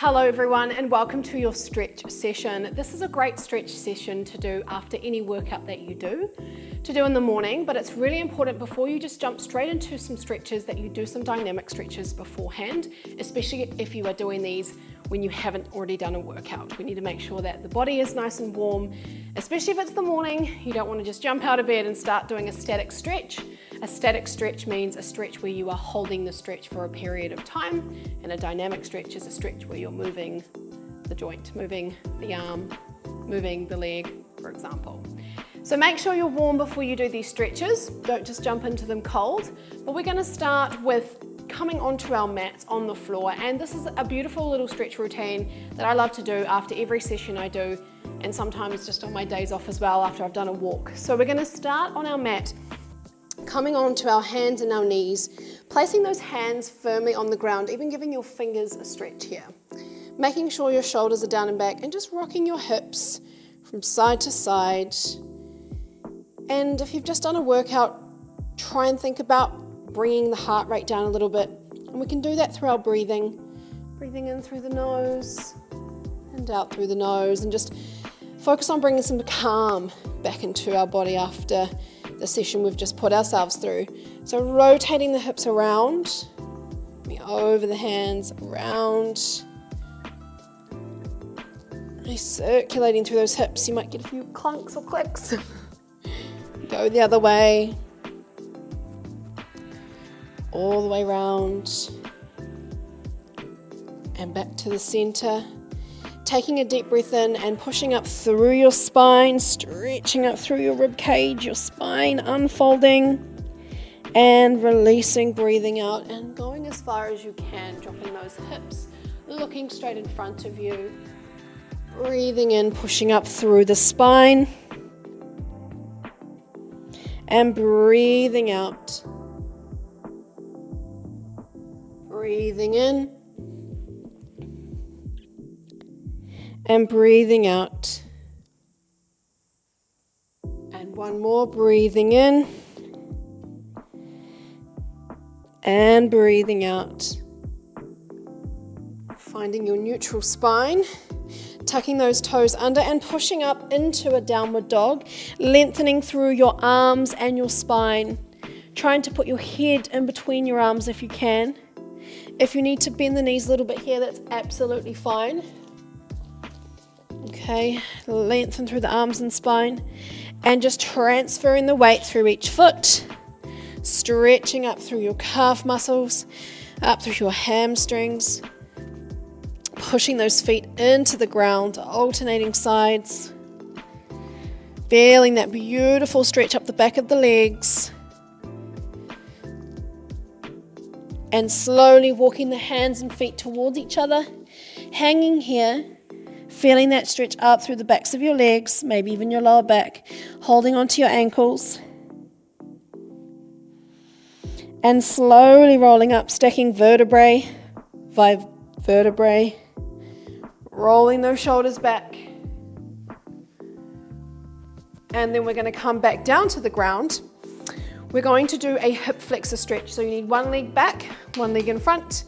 Hello everyone and welcome to your stretch session. This is a great stretch session to do after any workout that you do, in the morning, but it's really important before you just jump straight into some stretches that you do some dynamic stretches beforehand, especially if you are doing these when you haven't already done a workout. We need to make sure that the body is nice and warm, especially if it's the morning. You don't want to just jump out of bed and start doing a static stretch. A static stretch means a stretch where you are holding the stretch for a period of time, and a dynamic stretch is a stretch where you're moving the joint, moving the arm, moving the leg, for example. So make sure you're warm before you do these stretches. Don't just jump into them cold. But we're going to start with coming onto our mats on the floor, and this is a beautiful little stretch routine that I love to do after every session I do, and sometimes just on my days off as well after I've done a walk. So we're going to start on our mat, coming onto our hands and our knees, placing those hands firmly on the ground, even giving your fingers a stretch here. Making sure your shoulders are down and back, and just rocking your hips from side to side. And if you've just done a workout, try and think about bringing the heart rate down a little bit. And we can do that through our breathing. Breathing in through the nose and out through the nose, and just focus on bringing some calm back into our body after the session we've just put ourselves through. So rotating the hips around, over the hands, around, circulating through those hips. You might get a few clunks or clicks. Go the other way, all the way around, and back to the center. Taking a deep breath in and pushing up through your spine, stretching up through your rib cage, your spine unfolding, and releasing, breathing out, and going as far as you can, dropping those hips, looking straight in front of you. Breathing in, pushing up through the spine, and breathing out. Breathing in and breathing out. And one more, breathing in and breathing out. Finding your neutral spine. Tucking those toes under and pushing up into a downward dog, lengthening through your arms and your spine, trying to put your head in between your arms if you can. If you need to bend the knees a little bit here, that's absolutely fine. Okay, lengthen through the arms and spine, and just transferring the weight through each foot, stretching up through your calf muscles, up through your hamstrings, pushing those feet into the ground, alternating sides. Feeling that beautiful stretch up the back of the legs. And slowly walking the hands and feet towards each other. Hanging here, feeling that stretch up through the backs of your legs, maybe even your lower back. Holding onto your ankles. And slowly rolling up, stacking vertebrae by vertebrae. Rolling those shoulders back. And then we're going to come back down to the ground. We're going to do a hip flexor stretch. So you need one leg back, one leg in front.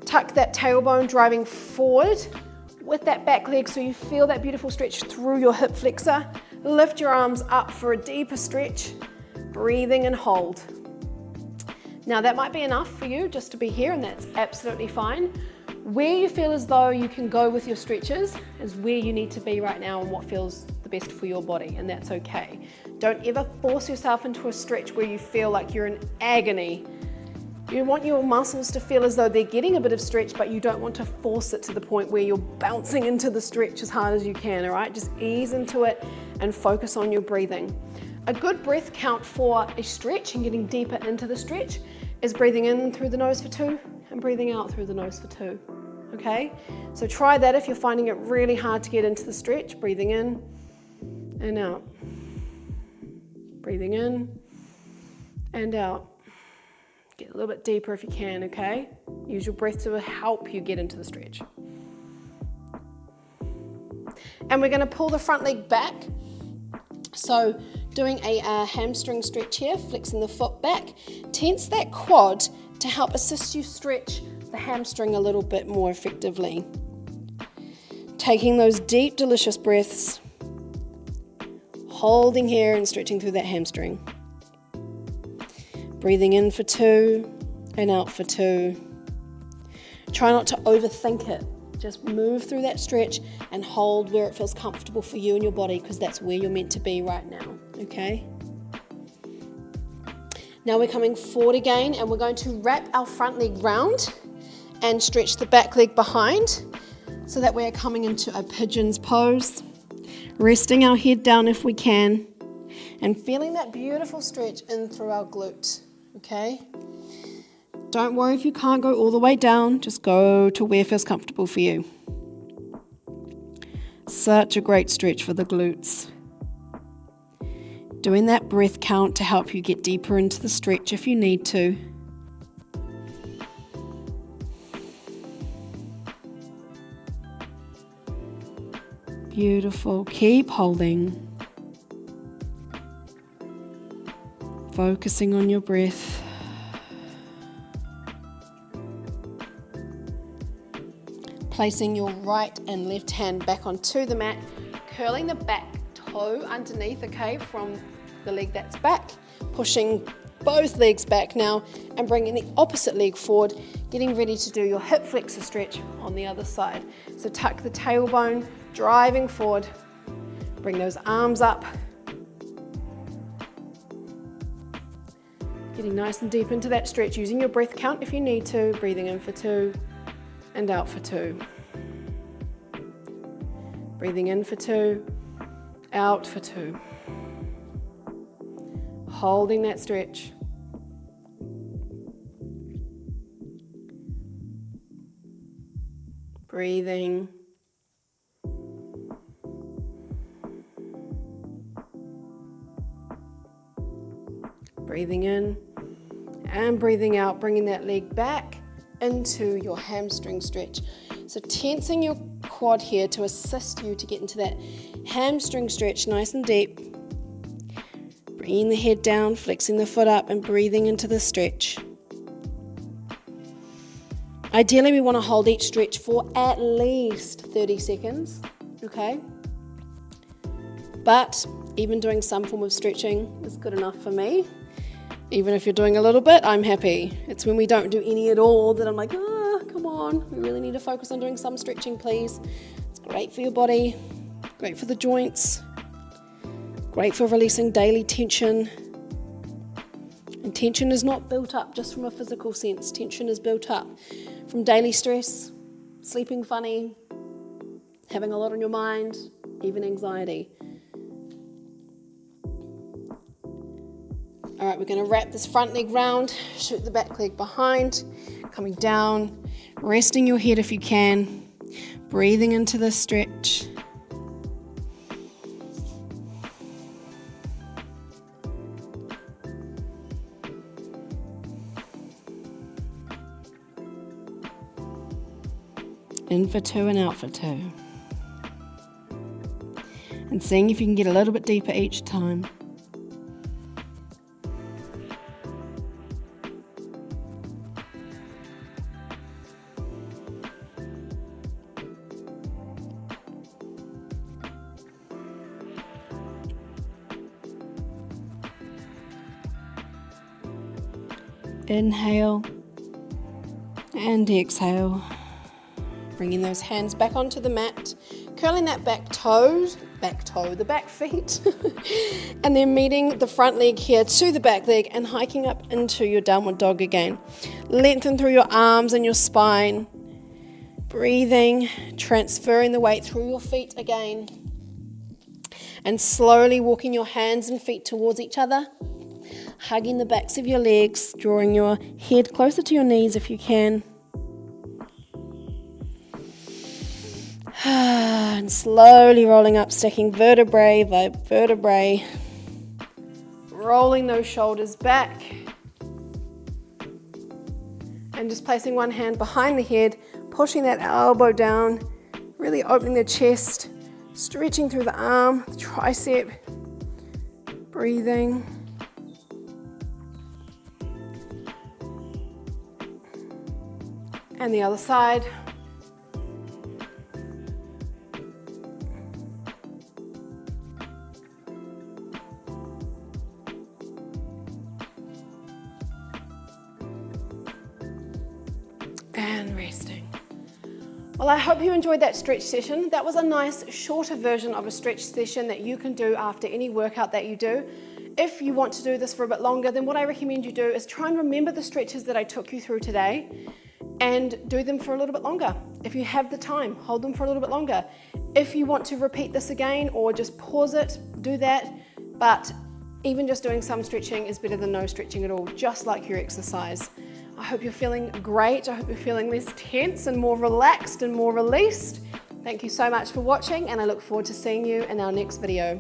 Tuck that tailbone driving forward with that back leg so you feel that beautiful stretch through your hip flexor. Lift your arms up for a deeper stretch. Breathing and hold. Now that might be enough for you just to be here, and that's absolutely fine. Where you feel as though you can go with your stretches is where you need to be right now and what feels the best for your body, and that's okay. Don't ever force yourself into a stretch where you feel like you're in agony. You want your muscles to feel as though they're getting a bit of stretch, but you don't want to force it to the point where you're bouncing into the stretch as hard as you can, all right? Just ease into it and focus on your breathing. A good breath count for a stretch and getting deeper into the stretch is breathing in through the nose for 2 and breathing out through the nose for 2. Okay, so try that if you're finding it really hard to get into the stretch. Breathing in and out. Breathing in and out. Get a little bit deeper if you can, okay? Use your breath to help you get into the stretch. And we're going to pull the front leg back. So doing a hamstring stretch here, flexing the foot back. Tense that quad to help assist you stretch the hamstring a little bit more effectively. Taking those deep, delicious breaths, holding here and stretching through that hamstring. Breathing in for 2 and out for 2. Try not to overthink it. Just move through that stretch and hold where it feels comfortable for you and your body, because that's where you're meant to be right now, okay? Now we're coming forward again, and we're going to wrap our front leg round and stretch the back leg behind so that we're coming into a pigeon's pose, resting our head down if we can, and feeling that beautiful stretch in through our glute, okay? Don't worry if you can't go all the way down, just go to where feels comfortable for you. Such a great stretch for the glutes. Doing that breath count to help you get deeper into the stretch if you need to. Beautiful. Keep holding. Focusing on your breath. Placing your right and left hand back onto the mat, curling the back toe underneath, okay, from the leg that's back, pushing both legs back now and bringing the opposite leg forward, getting ready to do your hip flexor stretch on the other side. So tuck the tailbone, driving forward, bring those arms up, getting nice and deep into that stretch, using your breath count if you need to, breathing in for 2 and out for 2. Breathing in for 2, out for 2. Holding that stretch. Breathing. Breathing in and breathing out, bringing that leg back into your hamstring stretch. So tensing your quad here to assist you to get into that hamstring stretch nice and deep. Bringing the head down, flexing the foot up and breathing into the stretch. Ideally, we want to hold each stretch for at least 30 seconds, okay? But even doing some form of stretching is good enough for me. Even if you're doing a little bit, I'm happy. It's when we don't do any at all that I'm like, come on, we really need to focus on doing some stretching, please. It's great for your body, great for the joints, great for releasing daily tension. And tension is not built up just from a physical sense. Tension is built up from daily stress, sleeping funny, having a lot on your mind, even anxiety. All right, we're going to wrap this front leg round, shoot the back leg behind, coming down, resting your head if you can, breathing into the stretch. In for 2 and out for 2. And seeing if you can get a little bit deeper each time. Inhale and exhale. Bringing those hands back onto the mat, curling that the back feet, and then meeting the front leg here to the back leg and hiking up into your downward dog again. Lengthen through your arms and your spine. Breathing, transferring the weight through your feet again, and slowly walking your hands and feet towards each other. Hugging the backs of your legs, drawing your head closer to your knees if you can. And slowly rolling up, stacking vertebrae by vertebrae. Rolling those shoulders back. And just placing one hand behind the head, pushing that elbow down, really opening the chest, stretching through the arm, the tricep. Breathing. And the other side. Well, I hope you enjoyed that stretch session. That was a nice shorter version of a stretch session that you can do after any workout that you do. If you want to do this for a bit longer, then what I recommend you do is try and remember the stretches that I took you through today and do them for a little bit longer. If you have the time, hold them for a little bit longer. If you want to repeat this again or just pause it, do that. But even just doing some stretching is better than no stretching at all, just like your exercise. I hope you're feeling great. I hope you're feeling less tense and more relaxed and more released. Thank you so much for watching, and I look forward to seeing you in our next video.